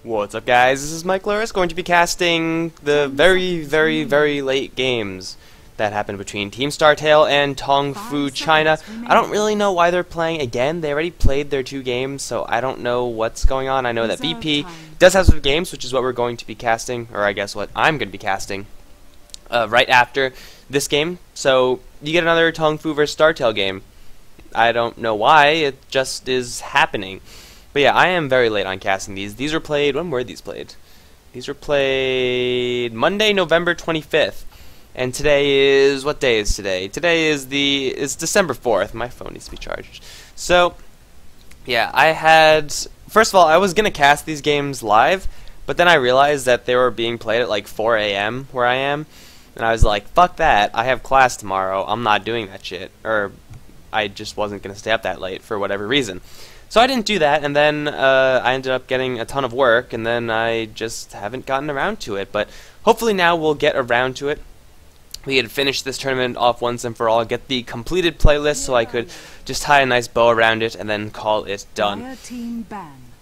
What's up, guys? This is Mike Luris, going to be casting the very late games that happened between Team Startale and TongFu China. I don't really know why they're playing again. They already played their 2 games, so I don't know what's going on. I know that VP does have some games, which is what we're going to be casting, or I guess what I'm going to be casting right after this game. So you get another TongFu versus Startale game. I don't know why, it just is happening. But yeah, I am very late on casting these. These were played, when were these played? These were played Monday, November 25th. And today is, what day is today? Today is it's December 4th. My phone needs to be charged. So, yeah, first of all, I was going to cast these games live, but then I realized that they were being played at like 4 a.m. where I am. And I was like, fuck that, I have class tomorrow, I'm not doing that shit. Or, I just wasn't going to stay up that late for whatever reason. So I didn't do that, and then I ended up getting a ton of work, and then I just haven't gotten around to it. But hopefully now we'll get around to it. We had finished this tournament off once and for all, get the completed playlist so I could just tie a nice bow around it and then call it done.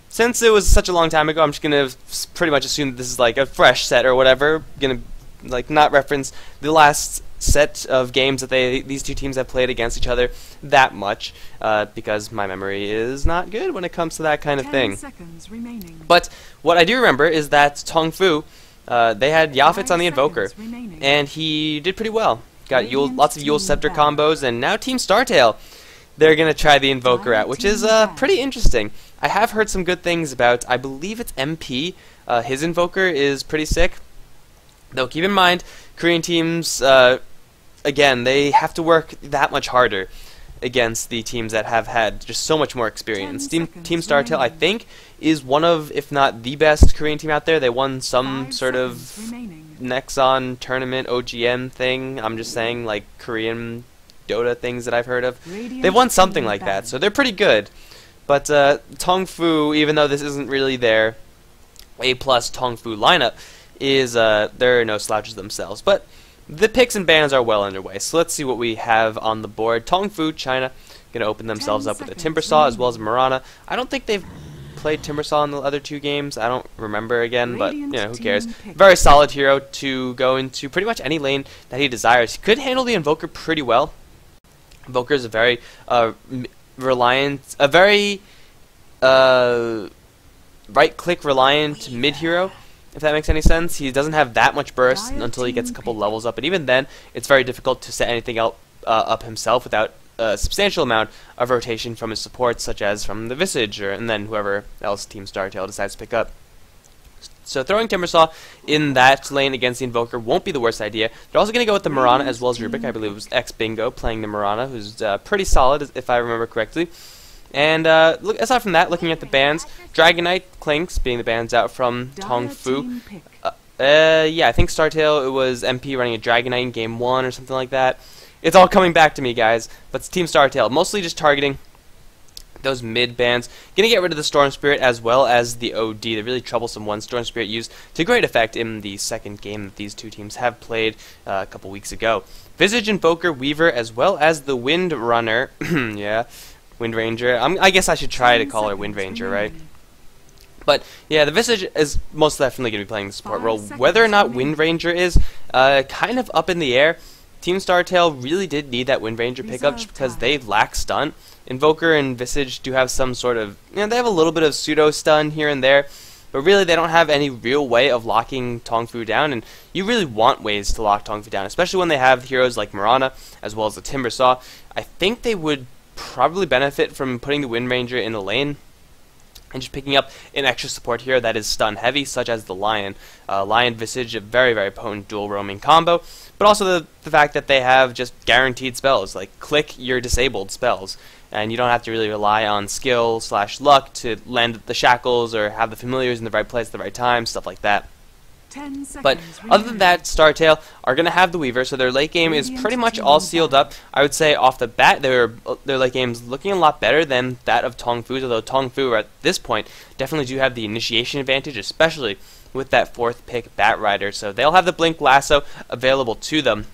Since it was such a long time ago, I'm just going to pretty much assume that this is like a fresh set or whatever. Going to like not reference the last set of games that these two teams have played against each other that much, because my memory is not good when it comes to that kind of thing. But what I do remember is that TongFu, they had Yafits on the Invoker, and he did pretty well. Got lots of Yule Scepter combos, and now Team Startale, they're going to try the Invoker out, which is pretty interesting. I have heard some good things about, I believe it's MP, his Invoker is pretty sick. Though keep in mind, Korean teams, again, they have to work that much harder against the teams that have had just so much more experience. Team Startale, I think, is one of, if not the best Korean team out there. They won some sort of Nexon tournament OGM thing. I'm just saying, like, Korean Dota things that I've heard of. They've won something like that, so they're pretty good. But TongFu, even though this isn't really their A+ TongFu lineup, they're no slouches themselves. But the picks and bans are well underway, so let's see what we have on the board. TongFu China going to open themselves up with a Timbersaw as well as a Marana. I don't think they've played Timbersaw in the other 2 games. I don't remember again, but you know, who cares. Very solid hero to go into pretty much any lane that he desires. He could handle the Invoker pretty well. Invoker is a very right-click reliant mid hero, if that makes any sense. He doesn't have that much burst until he gets a couple levels up, and even then, it's very difficult to set anything up himself without a substantial amount of rotation from his supports, such as from the Visage, and then whoever else Team Startale decides to pick up. So throwing Timbersaw in that lane against the Invoker won't be the worst idea. They're also going to go with the Marana as well as Rubik. I believe it was X-Bingo playing the Marana, who's pretty solid, if I remember correctly. And aside from that, looking at the bans, Dragonite, Clinks being the bans out from TongFu. Yeah, I think Startale, it was MP running a Dragonite in Game 1 or something like that. It's all coming back to me, guys. But it's Team Startale, mostly just targeting those mid bans. Gonna get rid of the Storm Spirit as well as the OD, the really troublesome one. Storm Spirit used to great effect in the second game that these two teams have played a couple weeks ago. Visage, Invoker, Weaver, as well as the Wind Runner. Yeah. Wind Ranger. I guess I should try to call her Wind Ranger, right? But yeah, the Visage is most definitely going to be playing the support role. Whether or not Wind Ranger is kind of up in the air. Team Startale really did need that Wind Ranger pickup just because they lack stun. Invoker and Visage do have some sort of, they have a little bit of pseudo stun here and there, but really they don't have any real way of locking TongFu down, and you really want ways to lock TongFu down, especially when they have heroes like Marana as well as the Timbersaw. I think they would probably benefit from putting the Wind Ranger in the lane and just picking up an extra support hero that is stun heavy, such as the Lion. Lion Visage, a very potent dual roaming combo, but also the fact that they have just guaranteed spells, like click your disabled spells, and you don't have to really rely on skill / luck to land the shackles or have the familiars in the right place at the right time, stuff like that. But other than that, Startale are going to have the Weaver, so their late game is pretty much all sealed up. I would say off the bat, their late game is looking a lot better than that of TongFu's, although TongFu at this point definitely do have the initiation advantage, especially with that 4th pick Bat Rider. So they'll have the Blink Lasso available to them,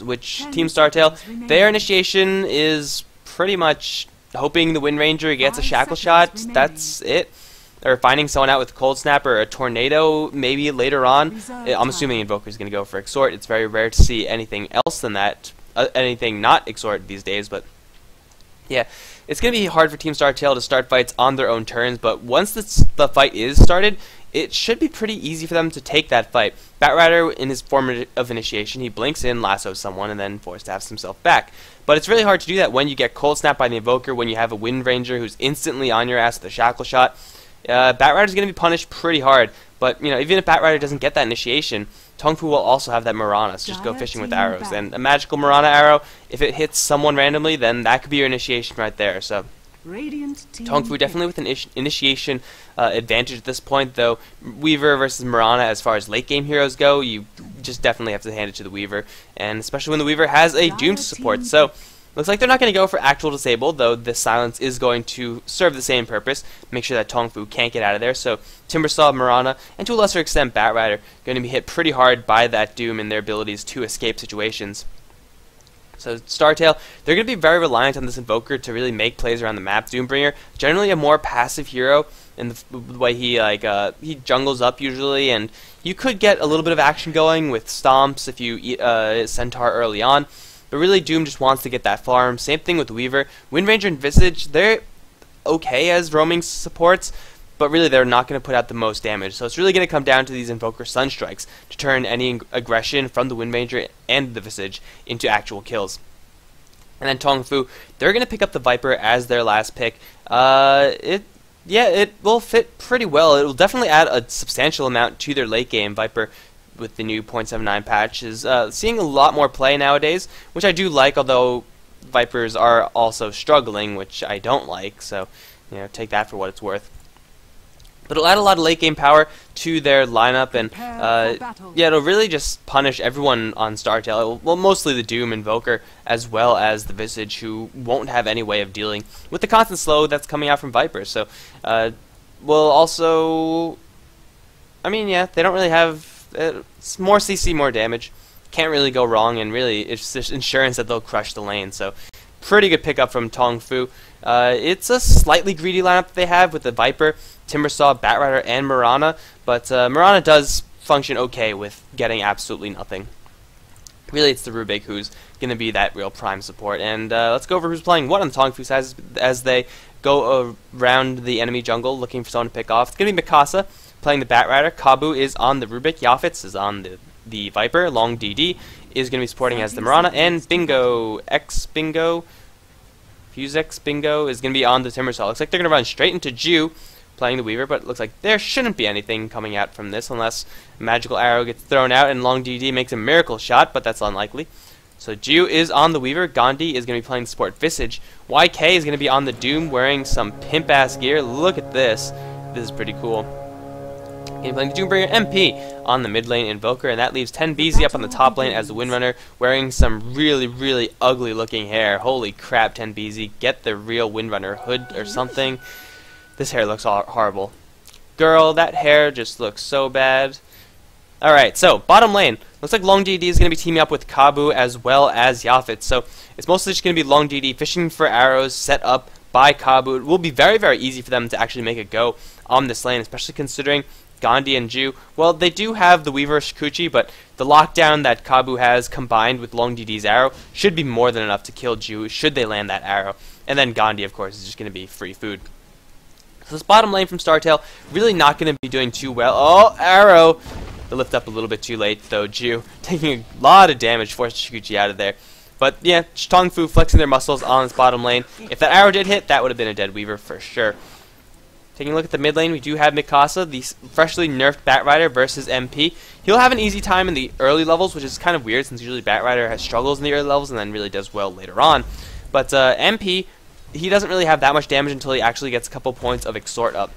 which Team Startale, their initiation is pretty much hoping the Wind Ranger gets a shackle shot. That's it. or finding someone out with Cold Snap or a Tornado maybe later on. I'm assuming Invoker is going to go for Exhort. It's very rare to see anything else than that, anything not Exhort these days, but yeah, it's going to be hard for Team Startale to start fights on their own turns, but once the fight is started, it should be pretty easy for them to take that fight. Batrider, in his form of initiation, he blinks in, lassos someone, and then force staffs himself back. But it's really hard to do that when you get Cold Snap by the Invoker, when you have a Wind Ranger who's instantly on your ass with a Shackle Shot. Batrider's going to be punished pretty hard, but even if Batrider doesn't get that initiation, TongFu will also have that Marana, so just go fishing with arrows. And a magical Marana arrow, if it hits someone randomly, then that could be your initiation right there. So TongFu definitely with an initiation advantage at this point, though Weaver versus Marana, as far as late game heroes go, you just definitely have to hand it to the Weaver, and especially when the Weaver has a Doom to support. So looks like they're not going to go for actual disable, though the silence is going to serve the same purpose, make sure that TongFu can't get out of there. So Timbersaw, Marana, and to a lesser extent Batrider, going to be hit pretty hard by that Doom and their abilities to escape situations. So Startale, they're going to be very reliant on this Invoker to really make plays around the map. Doombringer, generally a more passive hero in the way he he jungles up usually, and you could get a little bit of action going with stomps if you eat Centaur early on. But really, Doom just wants to get that farm. Same thing with Weaver. Wind Ranger and Visage, they're okay as roaming supports, but really they're not going to put out the most damage. So it's really going to come down to these Invoker Sunstrikes to turn any aggression from the Wind Ranger and the Visage into actual kills. And then TongFu, they're going to pick up the Viper as their last pick. It will fit pretty well. It will definitely add a substantial amount to their late game. Viper, with the new 0.79 patch, is seeing a lot more play nowadays, which I do like, although Vipers are also struggling, which I don't like, so take that for what it's worth. But it'll add a lot of late game power to their lineup, and it'll really just punish everyone on Startale. Well, mostly the Doom Invoker, as well as the Visage, who won't have any way of dealing with the constant slow that's coming out from Viper. So, will also, they don't really have it's more CC, more damage. Can't really go wrong, and really it's just insurance that they'll crush the lane. So, pretty good pickup from TongFu. It's a slightly greedy lineup that they have with the Viper, Timbersaw, Batrider, and Marana, but Marana does function okay with getting absolutely nothing. Really, it's the Rubik who's going to be that real prime support. And let's go over who's playing what on the TongFu side as they go around the enemy jungle looking for someone to pick off. It's going to be Mikasa playing the Batrider. Kabu is on the Rubik. Yafits is on the Viper. Long DD is going to be supporting as the Marana. And Bingo, Fusex Bingo is going to be on the Timbersaw. Looks like they're going to run straight into Ju playing the Weaver, but it looks like there shouldn't be anything coming out from this unless Magical Arrow gets thrown out and Long DD makes a miracle shot, but that's unlikely. So Ju is on the Weaver. Gandhi is going to be playing the support Visage. YK is going to be on the Doom wearing some pimp-ass gear. Look at this. This is pretty cool. Playing the Doombringer. MP on the mid lane Invoker, and that leaves 10BZ up on the top lane as the Windrunner wearing some really, really ugly looking hair. Holy crap, 10BZ. Get the real Windrunner hood or something. This hair looks horrible. Girl, that hair just looks so bad. Alright, so bottom lane. Looks like Long DD is going to be teaming up with Kabu as well as Yafit. So it's mostly just going to be Long DD fishing for arrows set up by Kabu. It will be very, very easy for them to actually make a go on this lane, especially considering Gandhi and Ju. Well, they do have the Weaver Shikuchi, but the lockdown that Kabu has combined with Long DD's arrow should be more than enough to kill Ju should they land that arrow. And then Gandhi, of course, is just going to be free food. So this bottom lane from Startale really not going to be doing too well. Oh, arrow! They lift up a little bit too late, though. Ju taking a lot of damage, forced Shikuchi out of there. But yeah, TongFu flexing their muscles on this bottom lane. If that arrow did hit, that would have been a dead Weaver for sure. Taking a look at the mid lane, we do have Mikasa, the freshly nerfed Batrider versus MP. He'll have an easy time in the early levels, which is kind of weird since usually Batrider has struggles in the early levels and then really does well later on. But MP, he doesn't really have that much damage until he actually gets a couple points of Exhort up.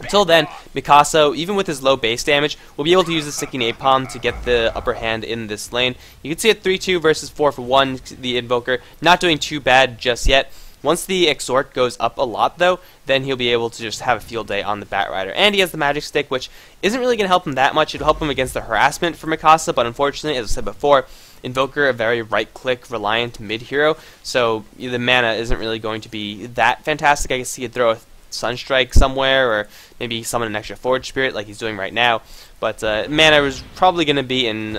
Until then, Mikasa, even with his low base damage, will be able to use the Sticky Napalm to get the upper hand in this lane. You can see it 3-2 versus 4-for-1, the Invoker, not doing too bad just yet. Once the Exhort goes up a lot, though, then he'll be able to just have a field day on the Batrider. And he has the Magic Stick, which isn't really going to help him that much. It'll help him against the harassment for Mikasa, but unfortunately, as I said before, Invoker, a very right-click reliant mid-hero, so the mana isn't really going to be that fantastic. I guess he could throw a Sunstrike somewhere, or maybe summon an extra Forge Spirit like he's doing right now. But mana was probably going to be in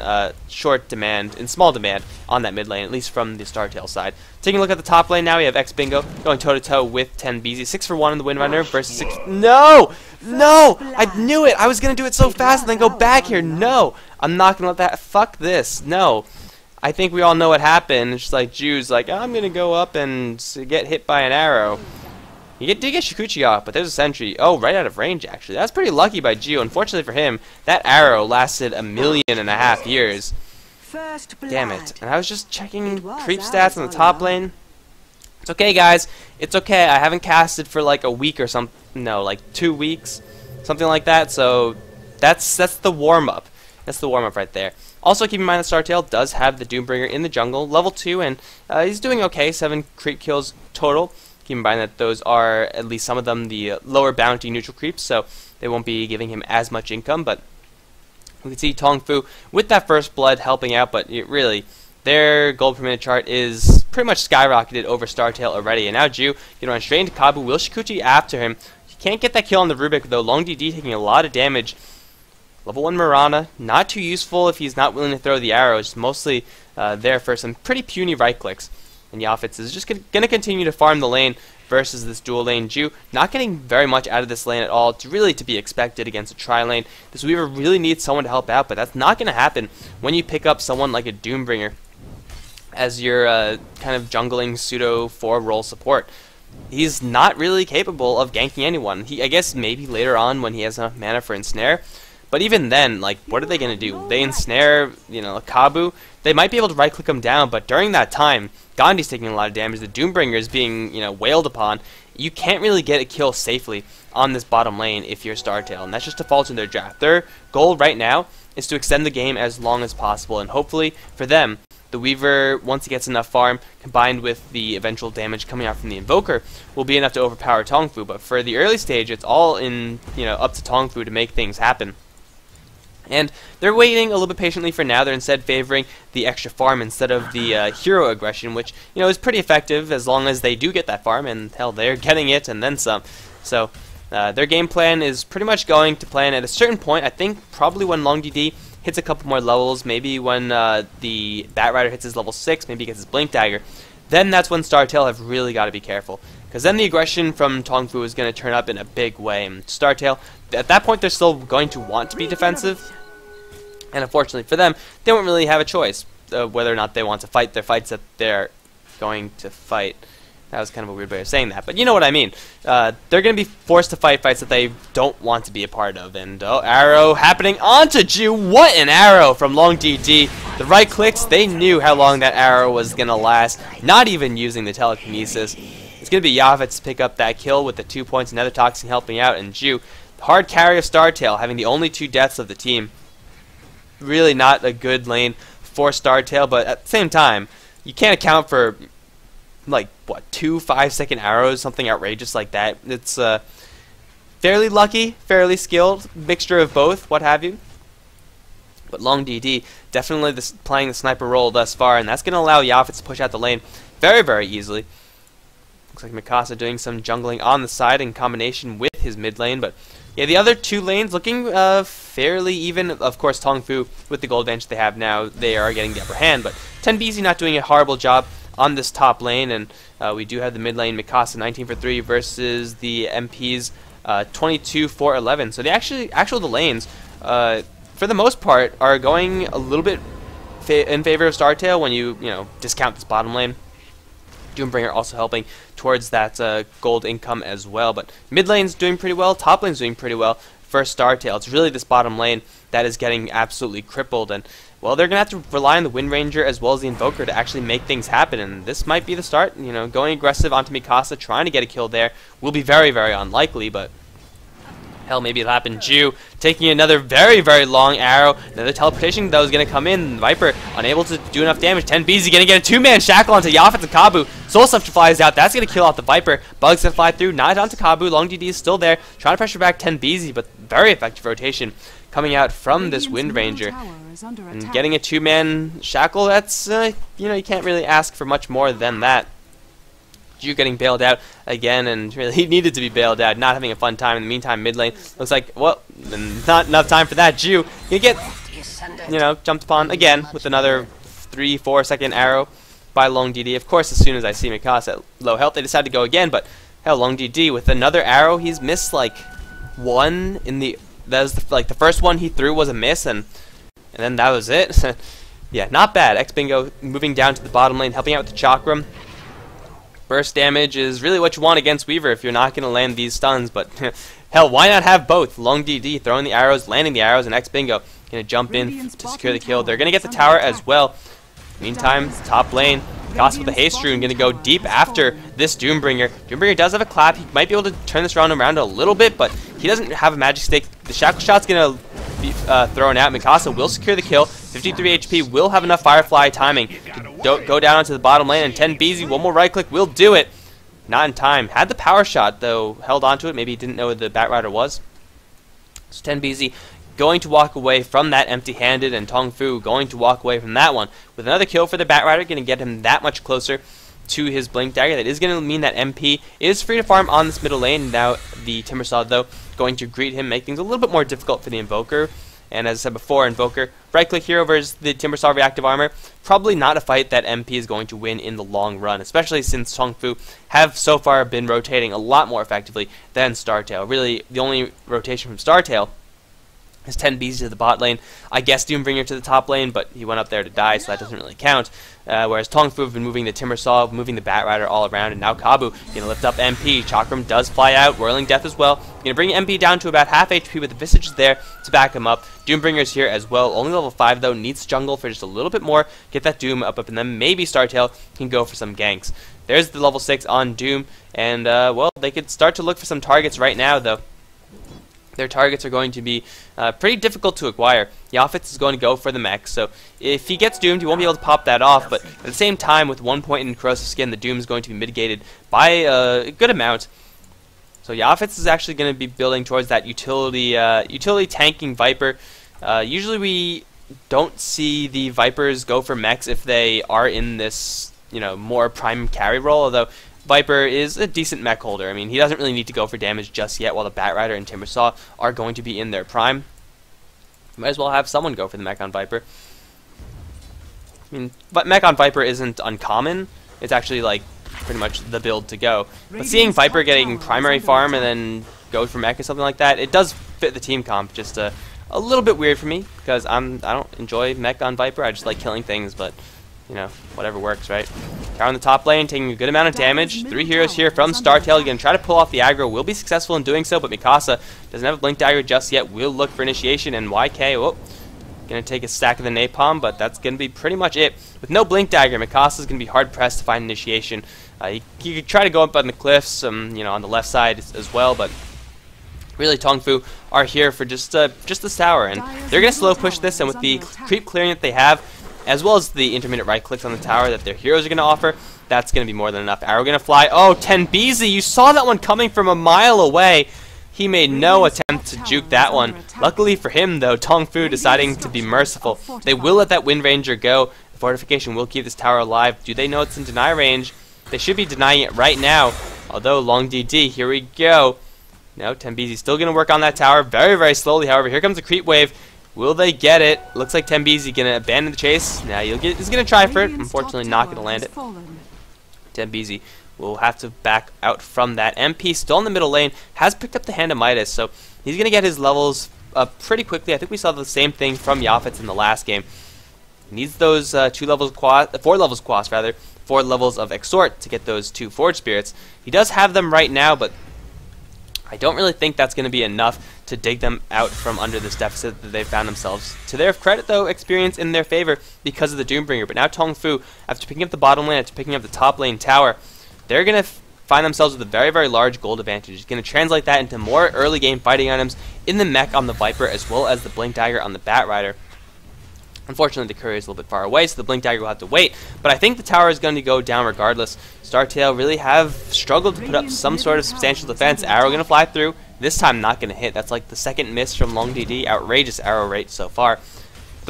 small demand on that mid lane, at least from the Startale side. Taking a look at the top lane now, we have X Bingo going toe-to-toe with 10BZ. 6 for 1 in the Windrunner versus 6... No! No! I knew it! I was going to do it so fast and then go back here. No! I'm not going to let that... Fuck this. No. I think we all know what happened. It's just like Ju's like, I'm going to go up and get hit by an arrow. You did get Shikuchi off, but there's a sentry. Oh, right out of range, actually. That's pretty lucky by Gio. Unfortunately for him, that arrow lasted 1.5 million years. Damn it. And I was just checking creep stats on the top lane. It's okay, guys. It's okay. I haven't casted for like a week or something. No, like 2 weeks. Something like that. So that's the warm-up. That's the warm-up right there. Also, keep in mind that Startale does have the Doombringer in the jungle, level 2, and he's doing okay. 7 creep kills total. Keep in mind that those are, at least some of them, the lower bounty neutral creeps, so they won't be giving him as much income, but we can see TongFu with that first blood helping out, but really, their gold per minute chart is pretty much skyrocketed over Startale already, and now Ju can run straight into Kabu, will Shikuchi after him. He can't get that kill on the Rubik, though. Long DD taking a lot of damage. Level 1 Mirana, not too useful if he's not willing to throw the arrows, mostly there for some pretty puny right clicks. And Yafitz is just going to continue to farm the lane versus this dual lane Ju. Not getting very much out of this lane at all. It's really to be expected against a tri-lane. This Weaver really needs someone to help out, but that's not going to happen when you pick up someone like a Doombringer as your kind of jungling pseudo 4-role support. He's not really capable of ganking anyone. I guess maybe later on when he has enough mana for Ensnare. But even then, like, what are they going to do? They ensnare, a Kabu. They might be able to right-click him down, but during that time, Gandhi's taking a lot of damage. The Doombringer is being, wailed upon. You can't really get a kill safely on this bottom lane if you're Startale, and that's just a fault in their draft. Their goal right now is to extend the game as long as possible, and hopefully, for them, the Weaver, once he gets enough farm, combined with the eventual damage coming out from the Invoker, will be enough to overpower TongFu. But for the early stage, it's all in, up to TongFu to make things happen. And they're waiting a little bit patiently for now. They're instead favoring the extra farm instead of the hero aggression, which, is pretty effective as long as they do get that farm, and hell, they're getting it and then some. So their game plan is pretty much going to plan at a certain point. I think probably when Long DD hits a couple more levels, maybe when the Batrider hits his level 6, maybe gets his Blink Dagger, then that's when Startale have really got to be careful. Because then the aggression from TongFu is going to turn up in a big way. And Startale, at that point, they're still going to want to be defensive. And unfortunately for them, they won't really have a choice whether or not they want to fight their fights that they're going to fight. That was kind of a weird way of saying that, but you know what I mean. They're going to be forced to fight fights that they don't want to be a part of. And arrow happening onto Ju. What an arrow from Long DD. The right clicks, they knew how long that arrow was going to last, not even using the telekinesis. It's going to be Yafitz to pick up that kill with the 2 points, another Toxin helping out, and Ju, the hard carry of Startale, having the only 2 deaths of the team. Really not a good lane for Startale, but at the same time, you can't account for, like, what, 2 5-second arrows, something outrageous like that. It's fairly lucky, fairly skilled, mixture of both, what have you. But Long DD definitely playing the sniper role thus far, and that's going to allow Yafitz to push out the lane very, very easily. Looks like Mikasa doing some jungling on the side in combination with his mid lane, but yeah, the other 2 lanes looking fairly even. Of course, TongFu, with the gold advantage they have now, they are getting the upper hand, but 10BZ not doing a horrible job on this top lane, and we do have the mid lane Mikasa 19 for 3 versus the MP's 22 for 11. So the the lanes, for the most part, are going a little bit in favor of Startale when you discount this bottom lane. Doombringer also helping towards that gold income as well. But mid lane's doing pretty well, top lane's doing pretty well for Startale. It's really this bottom lane that is getting absolutely crippled, and well, they're going to have to rely on the Wind Ranger as well as the Invoker to actually make things happen, and this might be the start. Going aggressive onto Mikasa, trying to get a kill there will be very, very unlikely, but hell, maybe it'll happen. Ju taking another very, very long arrow. Another teleportation that was going to come in. Viper unable to do enough damage. 10BZ going to get a 2-man shackle onto Yafitz and Kabu. Soul Scepter flies out. That's going to kill off the Viper. Bug's going to fly through. Not onto Kabu. Long DD is still there. Trying to pressure back 10BZ, but very effective rotation coming out from this Wind Ranger. And getting a 2-man shackle, that's, you can't really ask for much more than that. Ju getting bailed out again, and really he needed to be bailed out, not having a fun time. In the meantime, mid lane looks like, well, not enough time for that. Ju gonna get, you know, jumped upon again with another 3-4 second arrow by Long DD. Of course, as soon as I see Mikasa at low health, they decide to go again, but hell, Long DD with another arrow, he's missed like one in the, that was like the first one he threw was a miss, and then that was it. Yeah, not bad. X-Bingo moving down to the bottom lane, helping out with the Chakram. Burst damage is really what you want against Weaver if you're not going to land these stuns, but hell, why not have both? Long DD throwing the arrows, landing the arrows, and X-Bingo going to jump in to secure the kill. They're going to get the tower as well. Meantime, top lane, Mikasa with the haste rune going to go deep after this Doombringer. Doombringer does have a clap. He might be able to turn this round around a little bit, but he doesn't have a magic stick. The shackle shot's going to be thrown out. Mikasa will secure the kill. 53 HP, will have enough Firefly timing to go down onto the bottom lane, and 10BZ, one more right click will do it. Not in time. Had the power shot, though, held onto it. Maybe he didn't know where the Batrider was. So 10BZ going to walk away from that empty-handed, and TongFu going to walk away from that one with another kill for the Batrider, going to get him that much closer to his Blink Dagger. That is going to mean that MP is free to farm on this middle lane. Now the Timbersaw, though, going to greet him, make things a little bit more difficult for the Invoker. And as I said before, Invoker, right-click here over the Timbersaw Reactive Armor. Probably not a fight that MP is going to win in the long run, especially since TongFu have so far been rotating a lot more effectively than Startale. Really, the only rotation from Startale is 10BZ to the bot lane. I guess Doombringer to the top lane, but he went up there to die, so that doesn't really count. Whereas TongFu have been moving the Timbersaw, moving the Batrider all around, and now Kabu going to lift up MP. Chakram does fly out, Whirling Death as well. Going to bring MP down to about half HP with the Visage there to back him up. Doombringer's here as well, only level 5 though, needs jungle for just a little bit more. Get that Doom up, and then maybe Startale can go for some ganks. There's the level 6 on Doom, and well, they could start to look for some targets right now though. Their targets are going to be pretty difficult to acquire. Yafitz is going to go for the mech, so if he gets doomed, he won't be able to pop that off, but at the same time, with 1 point in Corrosive Skin, the Doom is going to be mitigated by a good amount. So Yafitz is actually going to be building towards that utility tanking Viper. Usually we don't see the Vipers go for mechs if they are in this, you know, more prime carry role, although Viper is a decent mech holder. I mean, he doesn't really need to go for damage just yet while the Batrider and Timbersaw are going to be in their prime. Might as well have someone go for the mech on Viper. I mean, but mech on Viper isn't uncommon. It's actually, like, pretty much the build to go. But seeing Viper getting primary farm and then go for mech or something like that, it does fit the team comp. Just a little bit weird for me, because I don't enjoy mech on Viper. I just like killing things, but you know, whatever works, right? Tower in the top lane, taking a good amount of damage. 3 heroes here from Startale. Going to try to pull off the aggro. Will be successful in doing so, but Mikasa doesn't have a Blink Dagger just yet. Will look for initiation, and YK, whoa, going to take a stack of the Napalm, but that's going to be pretty much it. With no Blink Dagger, Mikasa is going to be hard-pressed to find initiation. He could try to go up on the cliffs, you know, on the left side as well, but really TongFu are here for just this tower, and they're going to slow push this, and with the creep clearing that they have, as well as the intermittent right clicks on the tower that their heroes are going to offer, that's going to be more than enough. Arrow going to fly. Oh, 10BZ, you saw that one coming from a mile away. He made no attempt to juke that one. Luckily for him, though, TongFu deciding to be merciful. They will let that Wind Ranger go. The fortification will keep this tower alive. Do they know it's in deny range? They should be denying it right now. Although, Long DD, here we go. No, 10BZ still going to work on that tower very, very slowly. However, here comes a creep wave. Will they get it? Looks like 10BZ going to abandon the chase. Now he's going to try for it. Unfortunately, not going to land it. 10BZ will have to back out from that. MP still in the middle lane. Has picked up the Hand of Midas, so he's going to get his levels up pretty quickly. I think we saw the same thing from Yafitz in the last game. He needs those 4 levels quas, rather. 4 levels of Exhort to get those 2 Forge Spirits. He does have them right now, but I don't really think that's going to be enough to dig them out from under this deficit that they've found themselves. To their credit, though, experience in their favor because of the Doombringer. But now TongFu, after picking up the bottom lane, after picking up the top lane tower, they're going to find themselves with a very, very large gold advantage. He's going to translate that into more early game fighting items in the mech on the Viper, as well as the Blink Dagger on the Batrider. Unfortunately, the courier is a little bit far away, so the Blink Dagger will have to wait. But I think the tower is going to go down regardless. Startale really have struggled to put up some sort of substantial defense. Arrow going to fly through. This time not going to hit. That's like the second miss from Long DD. Outrageous arrow rate so far.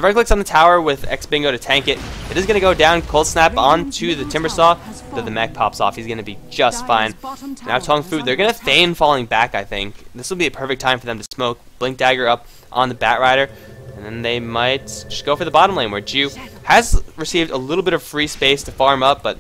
the right click's on the tower with X Bingo to tank it. It is going to go down. Cold Snap onto the Timber Saw. Though the mech pops off, he's going to be just fine. Now TongFu, they're going to feign falling back, I think. This will be a perfect time for them to smoke. Blink Dagger up on the Bat Rider. And then they might just go for the bottom lane, where Ju has received a little bit of free space to farm up, but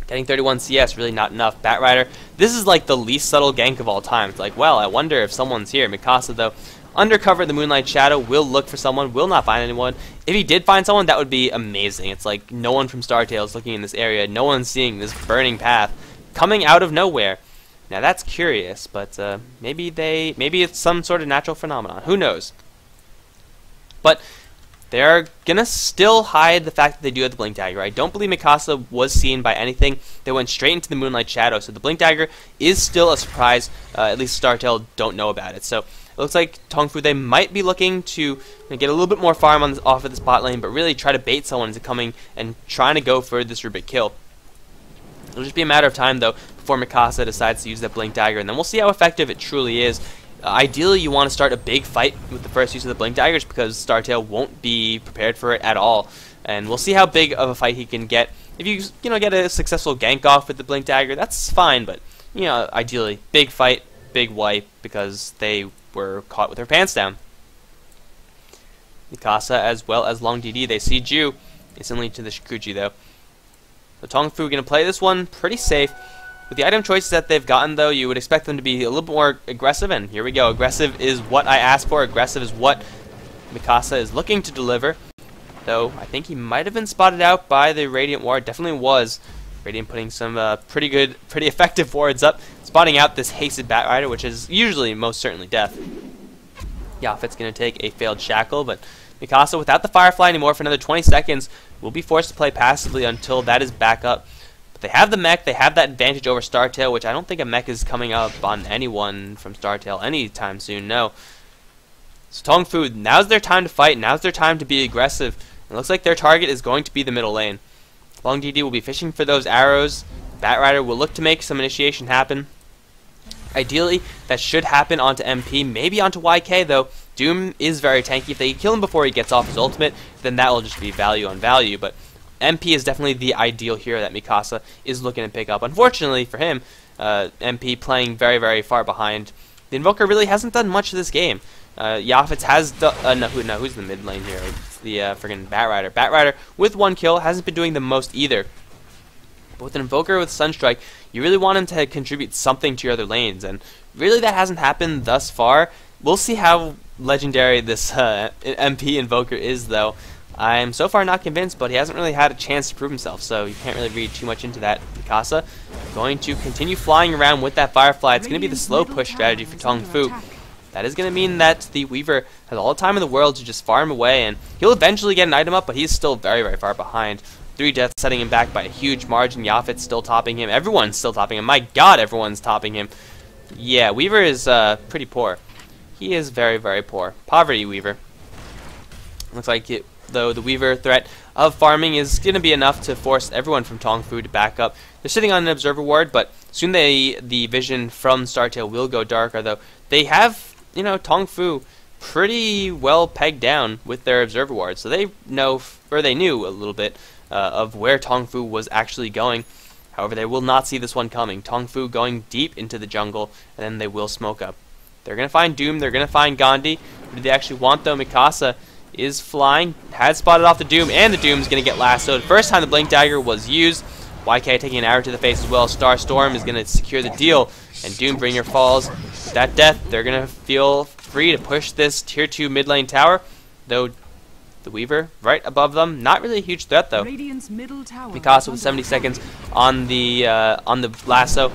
getting 31 CS, really not enough. Bat Rider, this is like the least subtle gank of all time. It's like, well, I wonder if someone's here. Mikasa, though, undercover in the Moonlight Shadow, will look for someone, will not find anyone. If he did find someone, that would be amazing. It's like no one from Startale is looking in this area. No one's seeing this burning path coming out of nowhere. Now that's curious, but maybe it's some sort of natural phenomenon. Who knows? But they're gonna still hide the fact that they do have the Blink Dagger. I don't believe Mikasa was seen by anything. They went straight into the Moonlight Shadow, so the Blink Dagger is still a surprise. At least Startale don't know about it. So it looks like TongFu, they might be looking to get a little bit more farm on off of the spot lane, but really try to bait someone into coming and trying to go for this Rubik kill. It'll just be a matter of time, though, before Mikasa decides to use that Blink Dagger, and then we'll see how effective it truly is. Ideally, you want to start a big fight with the first use of the Blink Daggers, because Startale won't be prepared for it at all. And we'll see how big of a fight he can get. If you get a successful gank off with the Blink Dagger, that's fine, but ideally, big fight, big wipe, because they were caught with their pants down. Mikasa as well as Long DD, they see Ju instantly to the Shikuchi, though. So TongFu going to play this one pretty safe. With the item choices that they've gotten, though, you would expect them to be a little bit more aggressive, and here we go. Aggressive is what I asked for. Aggressive is what Mikasa is looking to deliver. Though, I think he might have been spotted out by the Radiant Ward. Definitely was. Radiant putting some pretty effective wards up, spotting out this hasted Bat Rider, which is usually most certainly death. Yafet's going to take a failed Shackle, but Mikasa, without the Firefly anymore for another 20 seconds, will be forced to play passively until that is back up. They have the mech, they have that advantage over Startale, which I don't think a mech is coming up on anyone from Startale anytime soon, no. So TongFu, now's their time to fight, now's their time to be aggressive. It looks like their target is going to be the middle lane. Long DD will be fishing for those arrows. Bat Rider will look to make some initiation happen. Ideally, that should happen onto MP, maybe onto YK, though. Doom is very tanky. If they kill him before he gets off his ultimate, then that will just be value on value, but MP is definitely the ideal hero that Mikasa is looking to pick up. Unfortunately for him, MP playing very far behind. The Invoker really hasn't done much of this game. Yafets has done... no, who's the mid lane here? It's the friggin' Bat Rider. Bat Rider, with 1 kill, hasn't been doing the most either. But with an Invoker with Sunstrike, you really want him to contribute something to your other lanes, and really that hasn't happened thus far. We'll see how legendary this MP Invoker is, though. I'm so far not convinced, but he hasn't really had a chance to prove himself, so you can't really read too much into that. Mikasa going to continue flying around with that Firefly. It's going to be the slow push strategy for TongFu. That is going to mean that the Weaver has all the time in the world to just farm away, and he'll eventually get an item up, but he's still very far behind. 3 deaths setting him back by a huge margin. Yafet's still topping him. Everyone's still topping him. My god, everyone's topping him. Yeah, Weaver is pretty poor. He is very poor. Poverty Weaver. Looks like it, though the Weaver threat of farming is going to be enough to force everyone from TongFu to back up. They're sitting on an Observer Ward, but soon the vision from Startale will go darker, though they have, TongFu pretty well pegged down with their Observer Ward, so they know, or they knew a little bit of where TongFu was actually going. However, they will not see this one coming. TongFu going deep into the jungle, and then they will smoke up. They're going to find Doom, they're going to find Gandhi. Who do they actually want, though? Mikasa is flying, has spotted off the Doom, and the Doom's going to get lassoed. First time the Blink Dagger was used. YK taking an arrow to the face as well. Star Storm is going to secure the deal, and Doombringer falls. With that death, they're going to feel free to push this tier 2 mid lane tower, though the Weaver right above them, not really a huge threat though. Mikasa with 70 seconds on the lasso.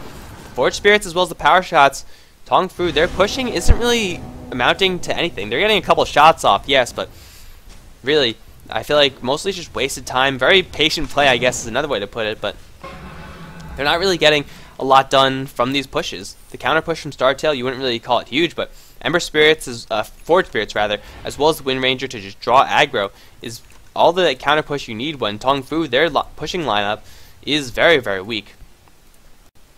Forge Spirits as well as the power shots. TongFu, their pushing isn't really amounting to anything. They're getting a couple shots off, yes, but really, I feel like mostly just wasted time. Very patient play, I guess, is another way to put it, but they're not really getting a lot done from these pushes. The counter push from Startale, you wouldn't really call it huge, but Ember Spirits, is Forge Spirits rather, as well as the Wind Ranger to just draw aggro, is all the counter push you need when TongFu, their pushing lineup, is very weak.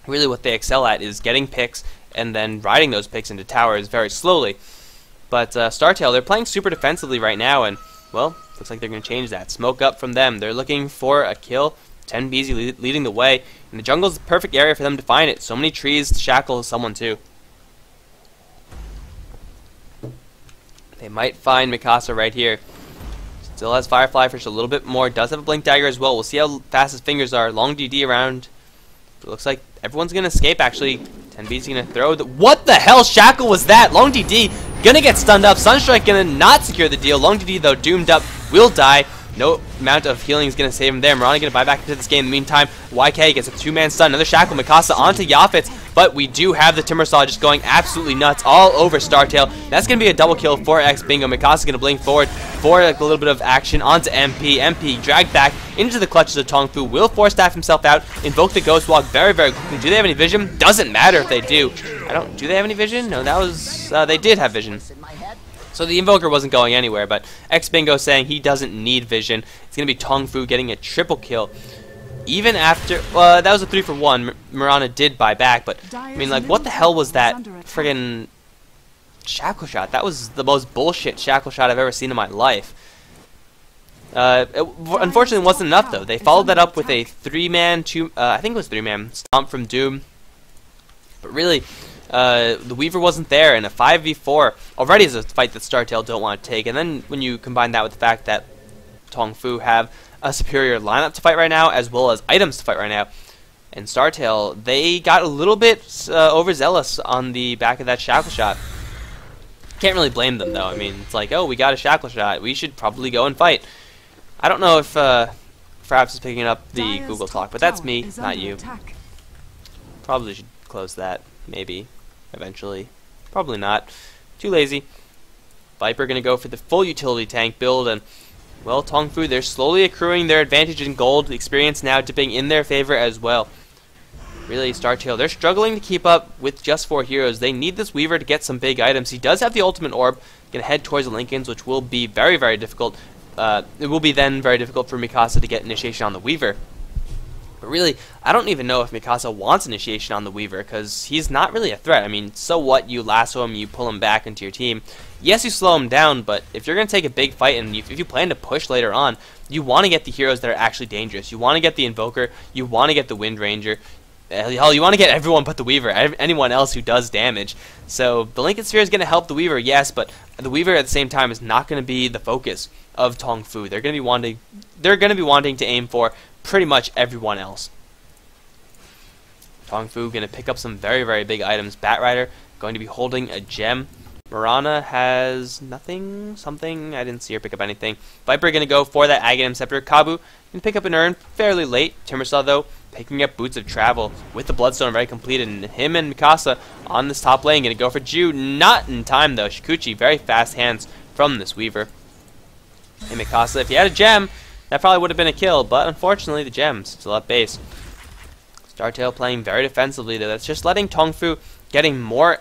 Really what they excel at is getting picks and then riding those picks into towers very slowly. But Startale, they're playing super defensively right now, and well, looks like they're going to change that. Smoke up from them. They're looking for a kill. TongFu leading the way. And the jungle's the perfect area for them to find it. So many trees to shackle someone too. They might find Mikasa right here. Still has Firefly for just a little bit more. Does have a Blink Dagger as well. We'll see how fast his fingers are. Long DD around. It looks like everyone's going to escape, actually. TongFu's going to throw the... What the hell shackle was that? Long DD going to get stunned up. Sunstrike going to not secure the deal. Long DD, though, doomed up. Will die. No amount of healing is going to save him there. Mirana going to buy back into this game. In the meantime, YK gets a two-man stun. Another shackle. Mikasa onto Yafits. But we do have the Timbersaw just going absolutely nuts all over Startale. That's going to be a double kill for X Bingo. Mikasa going to blink forward for like a little bit of action onto MP. MP dragged back into the clutches of TongFu. Will force staff himself out. Invoke the Ghost Walk very, very quickly. Do they have any vision? Doesn't matter if they do. Do they have any vision? No, that was... they did have vision. So the Invoker wasn't going anywhere, but X Bingo saying he doesn't need vision. It's going to be TongFu getting a triple kill. Even after, that was a 3-for-1. Mirana did buy back, but I mean, like, what the hell was that friggin' shackle shot? That was the most bullshit shackle shot I've ever seen in my life. Unfortunately, it wasn't enough though. They followed that up with a 3-man, I think it was 3-man stomp from Doom. But really, the Weaver wasn't there, and a 5v4 already is a fight that Startale don't want to take. And then when you combine that with the fact that TongFu have a superior lineup to fight right now, as well as items to fight right now, and Startale, they got a little bit overzealous on the back of that shackle shot. Can't really blame them though. I mean, it's like, oh, we got a shackle shot, we should probably go and fight. I don't know if Fraps is picking up the Google Talk, but that's me, not you. Probably should close that, maybe, eventually. Probably not. Too lazy. Viper gonna go for the full utility tank build, and well, TongFu, they're slowly accruing their advantage in gold. Experience now dipping in their favor as well. Really, Startale, they're struggling to keep up with just 4 heroes. They need this Weaver to get some big items. He does have the ultimate orb. Gonna head towards the Lincolns, which will be very, very difficult. It will be then very difficult for Mikasa to get initiation on the Weaver. But really, I don't even know if Mikasa wants initiation on the Weaver, because he's not really a threat. I mean, so what? You lasso him, you pull him back into your team. Yes, you slow him down, but if you're going to take a big fight, and if you plan to push later on, you want to get the heroes that are actually dangerous. You want to get the Invoker, you want to get the Wind Ranger. Hell, you want to get everyone but the Weaver, anyone else who does damage. So the Lincoln Sphere is going to help the Weaver, yes, but the Weaver at the same time is not going to be the focus of TongFu. They're going to be wanting to aim for pretty much everyone else. TongFu going to pick up some very, very big items. Batrider going to be holding a gem. Mirana has nothing, something. I didn't see her pick up anything. Viper going to go for that Aghanim Scepter. Kabu can pick up an urn fairly late. Timbersaw, though, picking up Boots of Travel with the Bloodstone already completed. And him and Mikasa on this top lane going to go for Ju. Not in time, though. Shikuchi, very fast hands from this Weaver. Hey, Mikasa, if you had a gem, that probably would have been a kill. But unfortunately, the gem's still at base. Startale playing very defensively, though. That's just letting TongFu getting more...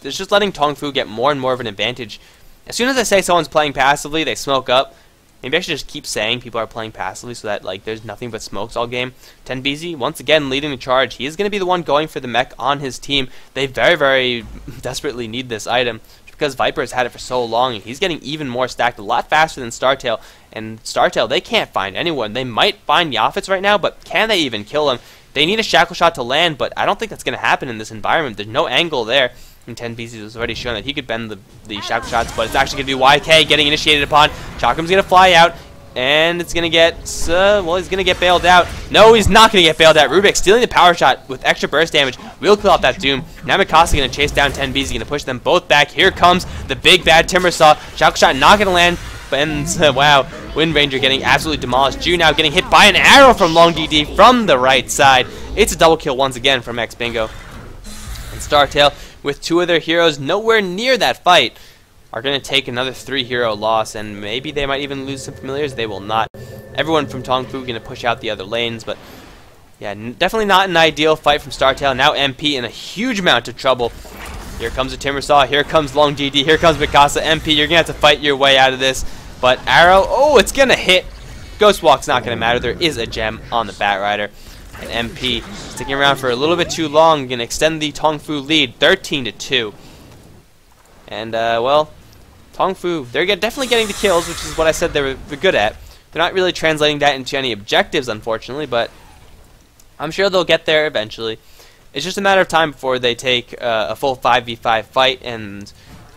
It's just letting TongFu get more and more of an advantage. As soon as I say someone's playing passively, they smoke up. Maybe I should just keep saying people are playing passively so that like there's nothing but smokes all game. TongFu once again leading the charge. He is going to be the one going for the mech on his team. They very, very desperately need this item because Viper's had it for so long, and he's getting even more stacked a lot faster than Startale. And Startale, they can't find anyone. They might find Yafits right now, but can they even kill him? They need a shackle shot to land, but I don't think that's going to happen in this environment. There's no angle there. And TongFu has already shown that he could bend the shackle shots, but it's actually going to be YK getting initiated upon. Chakrum's going to fly out, and it's going to get, well, he's going to get bailed out. No, he's not going to get bailed out. Rubik stealing the power shot with extra burst damage. Will kill off that Doom. Now Mikasa going to chase down TongFu, going to push them both back. Here comes the big bad Timbersaw. Shackle shot not going to land. And wow, Wind Ranger getting absolutely demolished. Ju now getting hit by an arrow from Long DD from the right side. It's a double kill once again from X Bingo. And Startale, with 2 of their heroes nowhere near that fight, are going to take another 3-hero loss, and maybe they might even lose some familiars. They will not. Everyone from TongFu going to push out the other lanes, but yeah, definitely not an ideal fight from Startale. Now MP in a huge amount of trouble. Here comes a Timbersaw, here comes Long DD, here comes Mikasa. MP, you're going to have to fight your way out of this. But Arrow, oh, it's going to hit. Ghost Walk's not going to matter. There is a gem on the Batrider. And MP sticking around for a little bit too long, going to extend the TongFu lead, 13-2. And, well, TongFu, they're definitely getting the kills, which is what I said they're good at. They're not really translating that into any objectives, unfortunately, but I'm sure they'll get there eventually. It's just a matter of time before they take a full 5v5 fight, and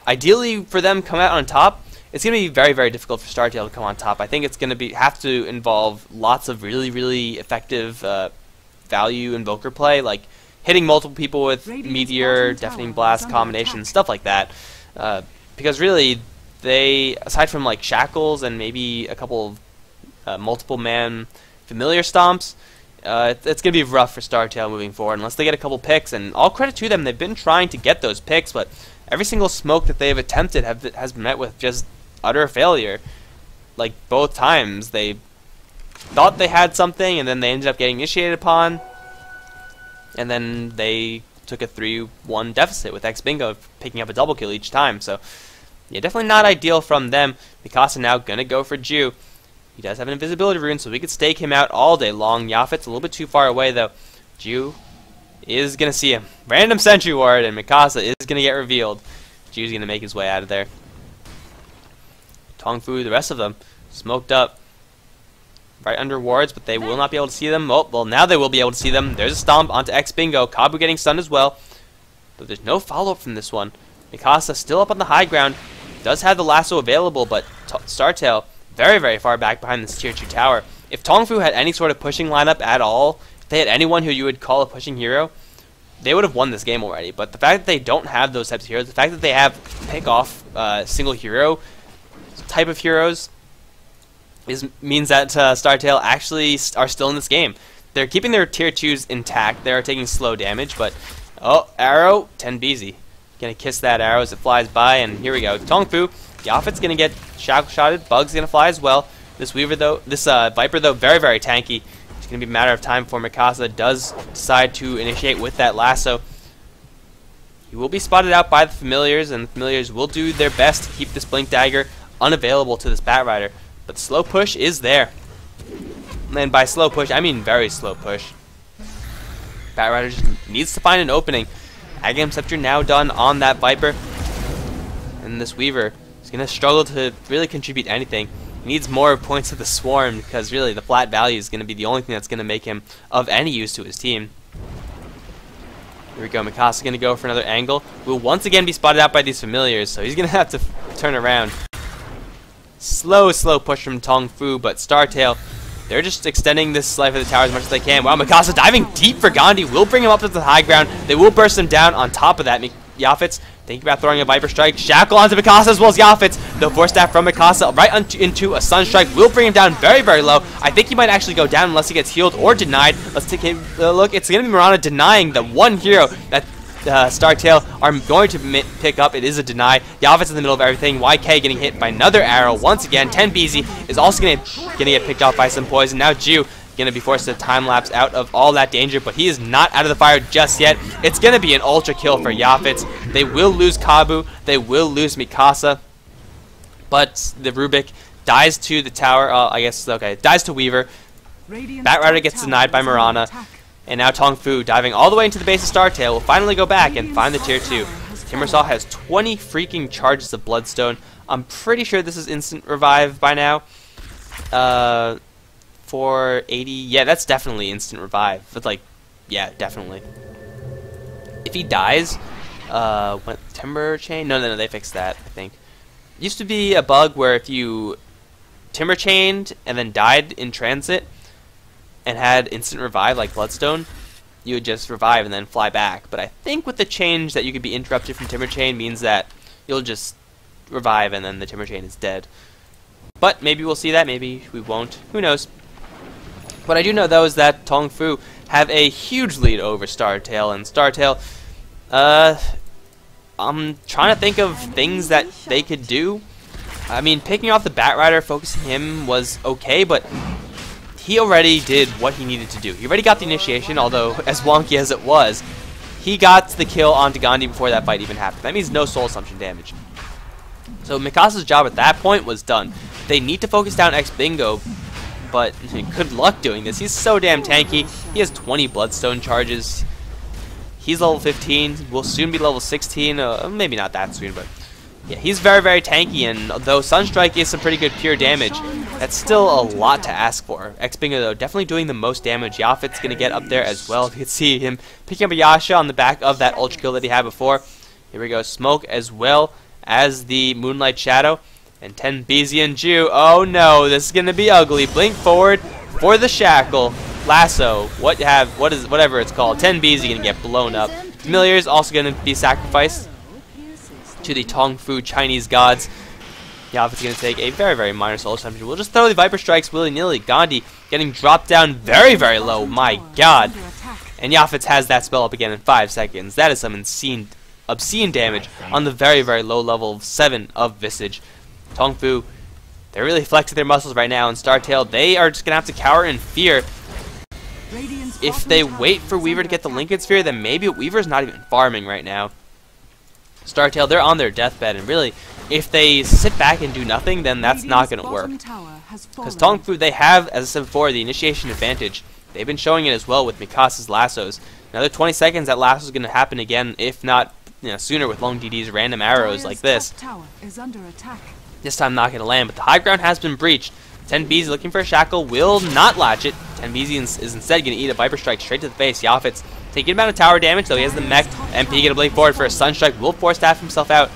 ideally for them come out on top. It's going to be very, very difficult for Startale to come on top. I think it's going to have to involve lots of really, really effective value invoker play, like hitting multiple people with Meteor, Deafening Blast combinations, stuff like that. Because really, they, aside from like Shackles and maybe a couple of multiple man familiar stomps, it's going to be rough for Startale moving forward unless they get a couple picks. And all credit to them, they've been trying to get those picks, but every single smoke that they've attempted has been met with just utter failure. Like both times, they thought they had something, and then they ended up getting initiated upon, and then they took a 3-1 deficit with X Bingo picking up a double kill each time. So yeah, definitely not ideal from them. Mikasa now gonna go for Ju. He does have an invisibility rune, so we could stake him out all day long. Yafet's a little bit too far away though. Ju is gonna see him. Random sentry ward, and Mikasa is gonna get revealed. Ju's gonna make his way out of there. TongFu, the rest of them, smoked up right under wards, but they will not be able to see them. Oh, well, now they will be able to see them. There's a stomp onto X Bingo. Kabu getting stunned as well, but there's no follow-up from this one. Mikasa still up on the high ground. Does have the lasso available, but Startale very, very far back behind this tier 2 tower. If TongFu had any sort of pushing lineup at all, if they had anyone who you would call a pushing hero, they would have won this game already. But the fact that they don't have those types of heroes, the fact that they have pick-off single hero type of heroes, means that Startale actually are still in this game. They're keeping their tier 2s intact. They're taking slow damage, but oh, arrow, 10 BZ. Gonna kiss that arrow as it flies by, and here we go. TongFu, Yafet's gonna get shackle-shotted. Bug's gonna fly as well. This Weaver though, this Viper though, very, very tanky. It's gonna be a matter of time before Mikasa does decide to initiate with that lasso. He will be spotted out by the familiars, and the familiars will do their best to keep this Blink Dagger unavailable to this Batrider. But slow push is there. And by slow push, I mean very slow push. Batrider just needs to find an opening. Agam Scepter now done on that Viper. And this Weaver is going to struggle to really contribute anything. He needs more points to the Swarm, because really the flat value is going to be the only thing that's going to make him of any use to his team. Here we go. Mikasa going to go for another angle. Will once again be spotted out by these familiars, so he's going to have to turn around. Slow push from TongFu, but Startale, they're just extending this life of the tower as much as they can. Wow, Mikasa diving deep for Gandhi will bring him up to the high ground. They will burst him down on top of that. Yafet's thinking about throwing a Viper Strike. Shackle onto Mikasa as well as Yafet's. The Force Staff from Mikasa right into a Sun Strike will bring him down very, very low. I think he might actually go down unless he gets healed or denied. Let's take a look. It's going to be Mirana denying the one hero that Startale are going to pick up. It is a deny. Yafet's in the middle of everything. YK getting hit by another arrow. Once again, 10 BZ is also going to get picked off by some poison. Now Ju going to be forced to time-lapse out of all that danger, but he is not out of the fire just yet. It's going to be an ultra kill for Yafet. They will lose Kabu. They will lose Mikasa. But the Rubik dies to the tower. I guess, okay, dies to Weaver. Batrider gets denied by Mirana. And now TongFu, diving all the way into the base of Startale, will finally go back and find the tier 2. Timbersaw has 20 freaking charges of Bloodstone. I'm pretty sure this is instant revive by now. For 80, yeah, that's definitely instant revive. But like, yeah, definitely. If he dies, what, Timber Chain? No, they fixed that, I think. It used to be a bug where if you Timber Chained and then died in transit, and had instant revive like Bloodstone, you would just revive and then fly back. But I think with the change that you could be interrupted from Timber Chain means that you'll just revive and then the Timber Chain is dead. But maybe we'll see that, maybe we won't. Who knows? What I do know though is that TongFu have a huge lead over Startale, and Startale, I'm trying to think of things that they could do. I mean, picking off the Batrider, focusing him was okay, but he already did what he needed to do. He already got the initiation, although as wonky as it was, he got the kill onto Gandhi before that fight even happened. That means no soul assumption damage. So Mikasa's job at that point was done. They need to focus down X Bingo, but good luck doing this. He's so damn tanky. He has 20 Bloodstone charges. He's level 15, will soon be level 16, maybe not that soon, but Yeah, he's very, very tanky, and though Sunstrike is some pretty good pure damage, that's still a lot to ask for. X-Bingo, though, definitely doing the most damage. Yafet's going to get up there as well. You can see him picking up a Yasha on the back of that Ultra Kill that he had before. Here we go, Smoke as well as the Moonlight Shadow. And 10 BZ and Ju. Oh no, this is going to be ugly. Blink forward for the Shackle. Lasso, whatever it's called. 10 BZ going to get blown up. Familiar is also going to be sacrificed to the TongFu Chinese gods. Yafet's going to take a very, very minor soul assumption. We'll just throw the Viper Strikes willy-nilly. Gandhi getting dropped down very, very low. My god. And Yafet has that spell up again in 5 seconds. That is some obscene damage on the very, very low level of 7 of Visage. TongFu, they're really flexing their muscles right now. And Startale, they are just going to have to cower in fear. If they wait for Weaver to get the Lincoln Sphere, then maybe Weaver's not even farming right now. Startale, they're on their deathbed, and really, if they sit back and do nothing, then that's not going to work. Because TongFu, they have, as I said before, the initiation advantage. They've been showing it as well with Mikasa's lassos. Another 20 seconds, that lasso is going to happen again, if not sooner, with Long DD's random arrows like this. This time not going to land, but the high ground has been breached. 10BZ looking for a Shackle, will not latch it. 10BZ is instead going to eat a Viper Strike straight to the face. Yafet's taking amount of tower damage, though he has the mech. MP going to blink forward for a Sunstrike, will force staff himself out.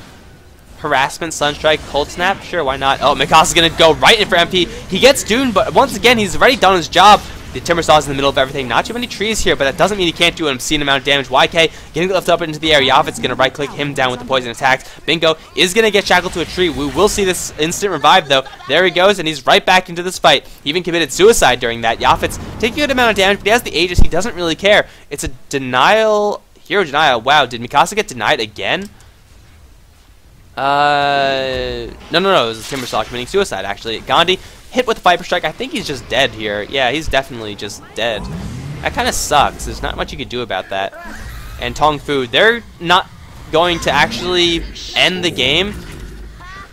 Harassment, Sunstrike, Cold Snap, sure, why not? Oh, Mikasa's going to go right in for MP. He gets doomed, but once again, he's already done his job. The Timbersaw's in the middle of everything. Not too many trees here, but that doesn't mean he can't do an obscene amount of damage. YK getting lifted up into the air. Yafet's going to right-click him down with the poison attacks. Bingo is going to get shackled to a tree. We will see this instant revive, though. There he goes, and he's right back into this fight. He even committed suicide during that. Yafet's taking a good amount of damage, but he has the Aegis. He doesn't really care. It's a denial. Hero denial. Wow, did Mikasa get denied again? No. It was a Timbersaw committing suicide, actually. Gandhi hit with the Viper Strike. I think he's just dead here. Yeah, he's definitely just dead. That kind of sucks. There's not much you could do about that. And TongFu, they're not going to actually end the game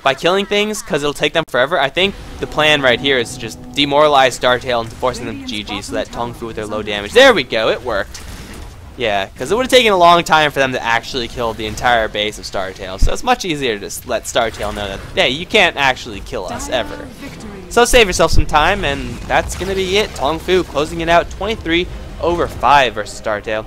by killing things, because it'll take them forever. I think the plan right here is to just demoralize Startale and forcing them to GG so that TongFu with their low damage. There we go, it worked. Yeah, because it would have taken a long time for them to actually kill the entire base of Startale. So it's much easier to just let Startale know that, hey, you can't actually kill us ever. So save yourself some time, and that's going to be it. TongFu closing it out 23/5 versus Startale.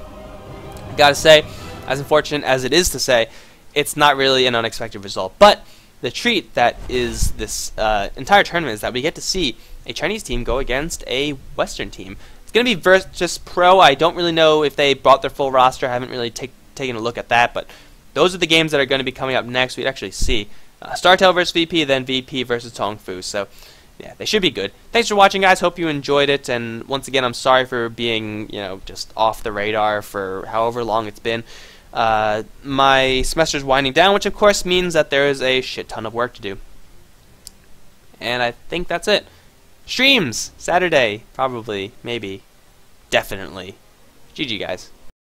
Gotta say, as unfortunate as it is to say, it's not really an unexpected result. But the treat that is this entire tournament is that we get to see a Chinese team go against a Western team. It's going to be Virtus Pro. I don't really know if they brought their full roster. I haven't really taken a look at that. But those are the games that are going to be coming up next. We'd actually see Startale versus VP, then VP versus TongFu. So yeah, they should be good. Thanks for watching, guys. Hope you enjoyed it. And once again, I'm sorry for being, just off the radar for however long it's been. My semester's winding down, which of course means that there is a shit ton of work to do. And I think that's it. Streams! Saturday. Probably. Maybe. Definitely. GG, guys.